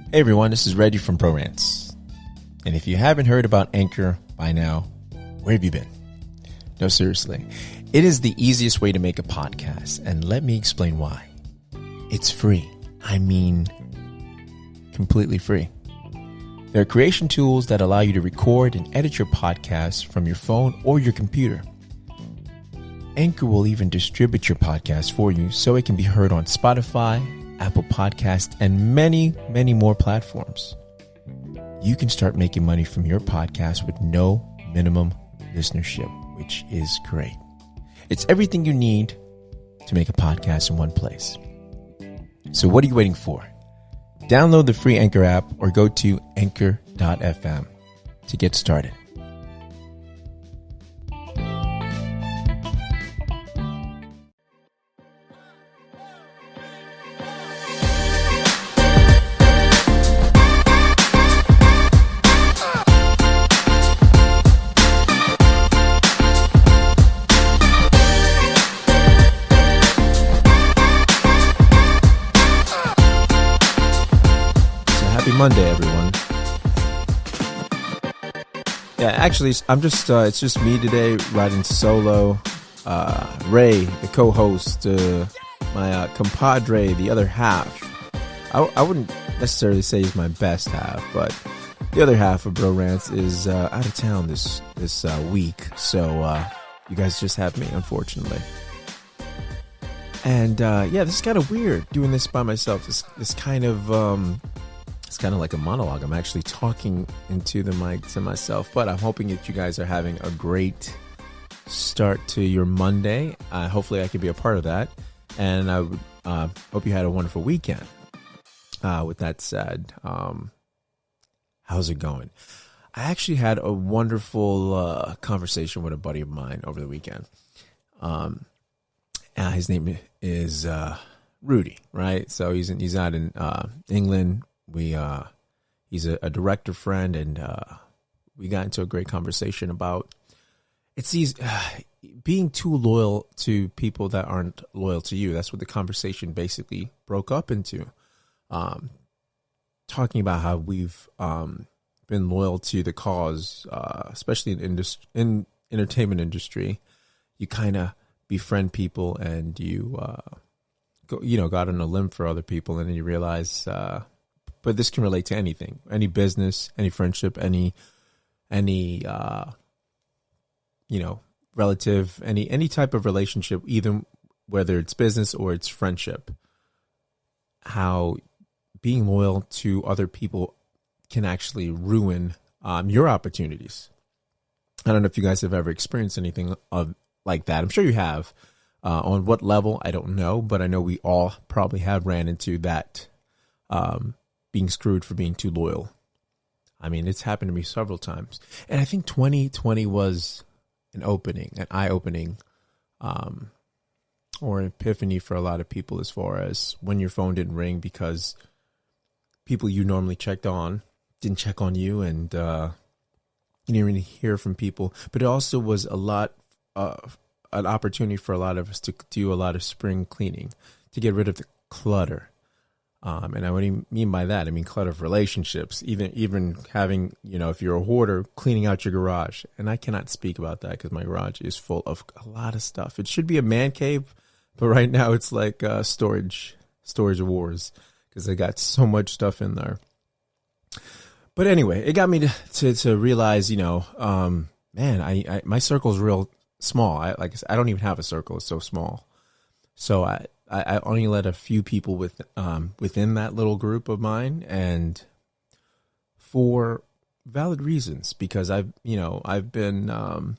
Hey everyone, this is Reggie from Bro-RantZ. And if you haven't heard about Anchor by now, where have you been? No, seriously. It is the easiest way to make a podcast, and let me explain why. It's free. I mean, completely free. There are creation tools that allow you to record and edit your podcast from your phone or your computer. Anchor will even distribute your podcast for you so it can be heard on Spotify, Apple Podcasts, and many, many more platforms. You can start making money from your podcast with no minimum listenership, which is great. It's everything you need to make a podcast in one place. So what are you waiting for? Download the free Anchor app or go to anchor.fm to get started. Monday, everyone. Yeah, actually, I'm just, it's just me today riding solo. Ray, the co-host, my compadre, the other half. I wouldn't necessarily say he's my best half, but the other half of Bro-RantZ is out of town this week. So you guys just have me, unfortunately. And yeah, this is kind of weird doing this by myself. This kind of it's kind of like a monologue. I'm actually talking into the mic to myself, but I'm hoping that you guys are having a great start to your Monday. Hopefully I can be a part of that. And I would hope you had a wonderful weekend. With that said, how's it going? I actually had a wonderful conversation with a buddy of mine over the weekend. His name is Rudy, right? So he's out in England. He's a director friend, and we got into a great conversation about being too loyal to people that aren't loyal to you. That's what the conversation basically broke up into. Talking about how we've been loyal to the cause, especially in entertainment industry. You kind of befriend people, and you got on a limb for other people, and then you realize. But this can relate to anything, any business, any friendship, any relative, any type of relationship, even whether it's business or it's friendship. How being loyal to other people can actually ruin your opportunities. I don't know if you guys have ever experienced anything like that. I'm sure you have. On what level, I don't know, but I know we all probably have ran into that. Being screwed for being too loyal. I mean, it's happened to me several times. And I think 2020 was an eye-opening, or an epiphany for a lot of people as far as when your phone didn't ring because people you normally checked on didn't check on you, and you didn't really hear from people. But it also was a lot of an opportunity for a lot of us to do a lot of spring cleaning, to get rid of the clutter. And what do you mean by that? I mean, clutter of relationships, even having, if you're a hoarder, cleaning out your garage. And I cannot speak about that because my garage is full of a lot of stuff. It should be a man cave, but right now it's like storage wars because I got so much stuff in there. But anyway, it got me to realize, man, my circle is real small. I don't even have a circle. It's so small. So I only let a few people within that little group of mine, and for valid reasons, because I've been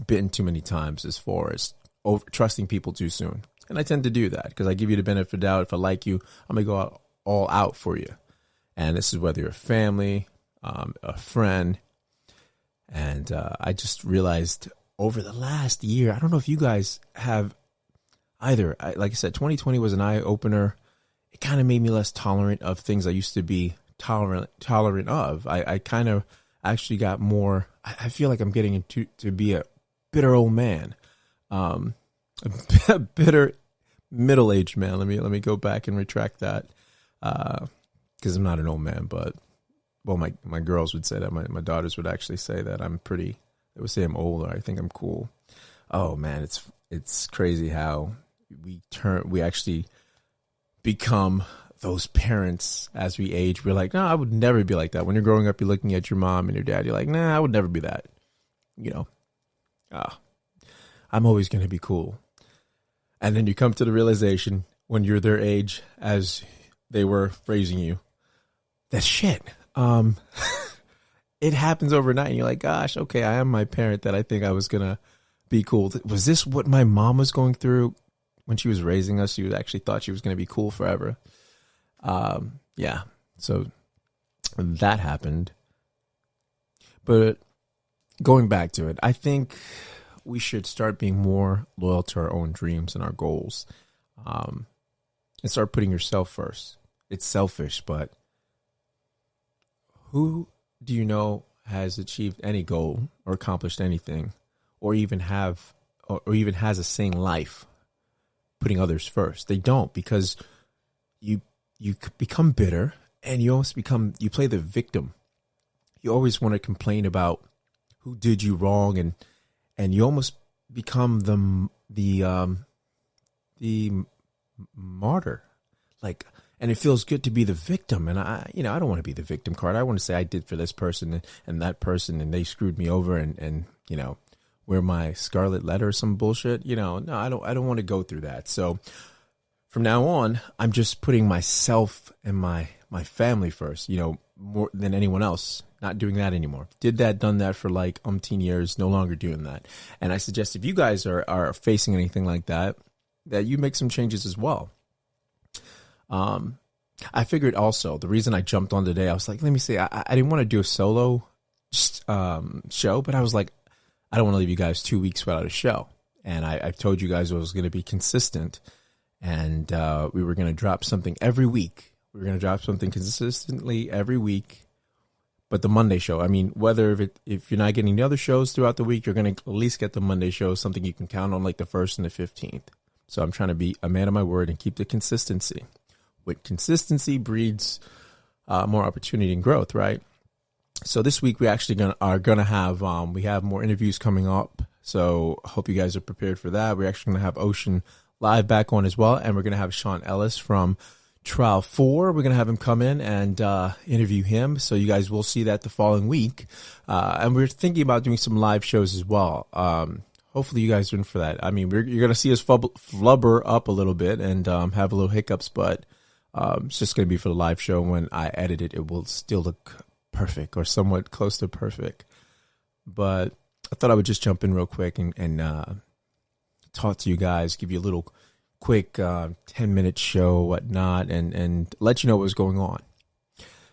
bitten too many times as far as trusting people too soon, and I tend to do that because I give you the benefit of the doubt. If I like you, I'm gonna go all out for you, and this is whether you're a family, a friend, and I just realized over the last year, I don't know if you guys have. Either, like I said, 2020 was an eye-opener. It kind of made me less tolerant of things I used to be tolerant of. I kind of actually got more. I feel like I'm getting to be a bitter old man, a bitter middle-aged man. Let me go back and retract that. because I'm not an old man, but well, my girls would say that. My daughters would actually say that I'm pretty. They would say I'm old, or I think I'm cool. Oh man, it's crazy how we actually become those parents as we age. We're like, no, I would never be like that. When you're growing up, you're looking at your mom and your dad. You're like, nah, I would never be that. You know, I'm always going to be cool. And then you come to the realization when you're their age, as they were raising you, that shit. It happens overnight, and you're like, gosh, okay, I am my parent that I think I was going to be cool. Was this what my mom was going through when she was raising us? She actually thought she was going to be cool forever. Yeah, so that happened. But going back to it, I think we should start being more loyal to our own dreams and our goals, and start putting yourself first. It's selfish, but who do you know has achieved any goal or accomplished anything, or even has a sane life putting others first? They don't, because you become bitter, and you play the victim. You always want to complain about who did you wrong, and you almost become the martyr. Like, and it feels good to be the victim. And I don't want to be the victim card. I want to say I did for this person and that person, and they screwed me over, and wear my scarlet letter or some bullshit. No, I don't want to go through that. So from now on, I'm just putting myself and my family first, more than anyone else. Not doing that anymore. Done that for like umpteen years, no longer doing that. And I suggest if you guys are facing anything like that you make some changes as well. I figured also, the reason I jumped on today, I was like, let me see, I didn't want to do a solo show, but I was like, I don't want to leave you guys 2 weeks without a show. And I told you guys I was going to be consistent, and we were going to drop something every week. We were going to drop something consistently every week. But the Monday show, I mean, if you're not getting the other shows throughout the week, you're going to at least get the Monday show, something you can count on, like the 1st and the 15th. So I'm trying to be a man of my word and keep the consistency. With consistency breeds more opportunity and growth, right? So this week we actually are gonna have we have more interviews coming up. So I hope you guys are prepared for that. We're actually gonna have Ocean Live back on as well, and we're gonna have Sean Ellis from Trial 4. We're gonna have him come in and interview him. So you guys will see that the following week. And we're thinking about doing some live shows as well. Hopefully you guys are in for that. I mean, you're gonna see us flubber up a little bit and have a little hiccups, but it's just going to be for the live show. When I edit it, it will still look perfect or somewhat close to perfect. But I thought I would just jump in real quick and talk to you guys, give you a little quick 10-minute show, whatnot, and let you know what's going on.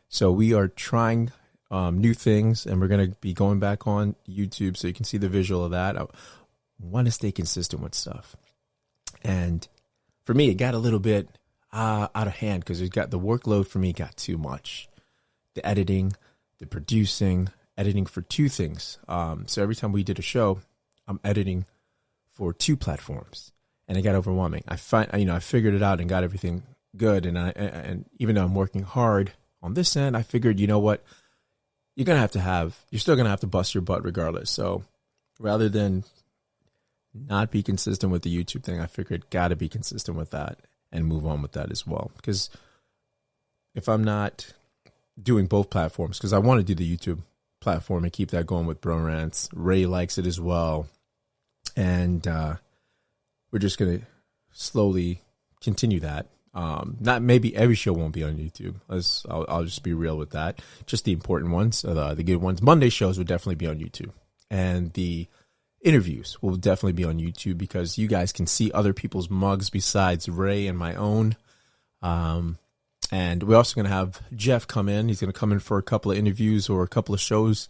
So we are trying new things, and we're going to be going back on YouTube so you can see the visual of that. I want to stay consistent with stuff. And for me, it got a little bit out of hand because the workload for me got too much. The editing, the producing, editing for 2 things. So every time we did a show, I'm editing for 2 platforms, and it got overwhelming. I figured it out and got everything good, and even though I'm working hard on this end, I figured, you know what, you're still gonna have to bust your butt regardless. So rather than not be consistent with the YouTube thing, I figured gotta be consistent with that and move on with that as well. Because if I'm not doing both platforms, because I want to do the YouTube platform and keep that going with Bro-RantZ. Ray likes it as well. And we're just going to slowly continue that. Not maybe every show won't be on YouTube. I'll just be real with that. Just the important ones, the good ones. Monday shows will definitely be on YouTube. And the interviews will definitely be on YouTube because you guys can see other people's mugs besides Ray and my own. And we're also going to have Jeff come in. He's going to come in for a couple of interviews or a couple of shows,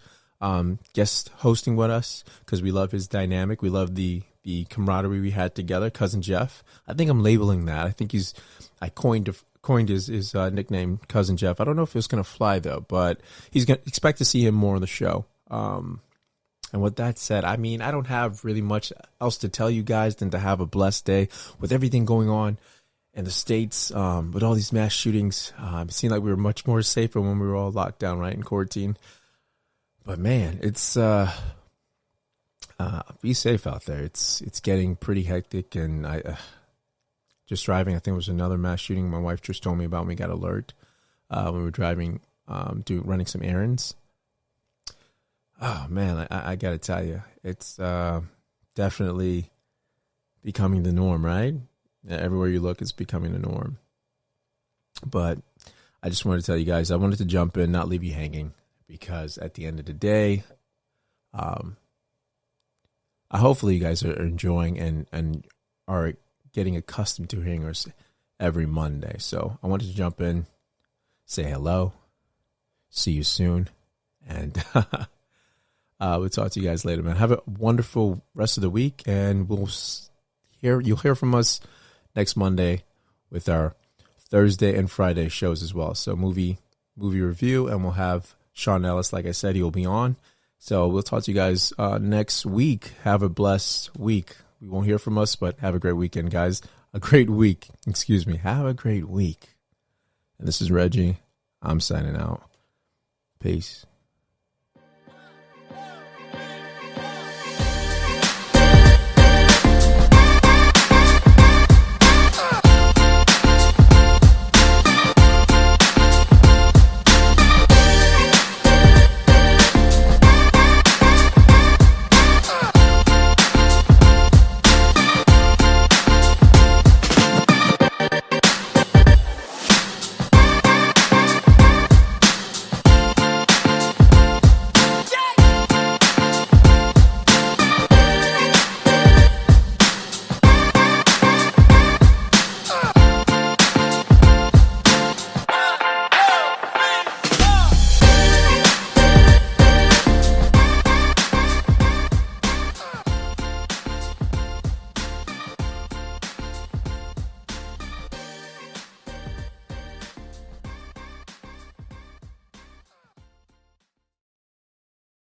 guest hosting with us because we love his dynamic. We love the camaraderie we had together. Cousin Jeff. I think I'm labeling that. I think I coined his nickname, Cousin Jeff. I don't know if it's going to fly though, but he's going to expect to see him more on the show. And with that said, I mean, I don't have really much else to tell you guys than to have a blessed day with everything going on in the States, with all these mass shootings, it seemed like we were much more safer when we were all locked down, right, in quarantine. But man, it's be safe out there. It's getting pretty hectic, and I just driving. I think it was another mass shooting my wife just told me about. We got alert when we were driving, running some errands. Oh man, I got to tell you, it's definitely becoming the norm, right? Everywhere you look, it's becoming the norm. But I just wanted to tell you guys, I wanted to jump in, not leave you hanging, because at the end of the day, hopefully you guys are enjoying and are getting accustomed to hearing us every Monday. So I wanted to jump in, say hello, see you soon, and we'll talk to you guys later, man. Have a wonderful rest of the week, and you'll hear from us next Monday with our Thursday and Friday shows as well. So movie review, and we'll have Sean Ellis, like I said, he will be on. So we'll talk to you guys next week. Have a blessed week. We won't hear from us, but have a great weekend, guys. A great week. Excuse me. Have a great week. And this is Reggie. I'm signing out. Peace.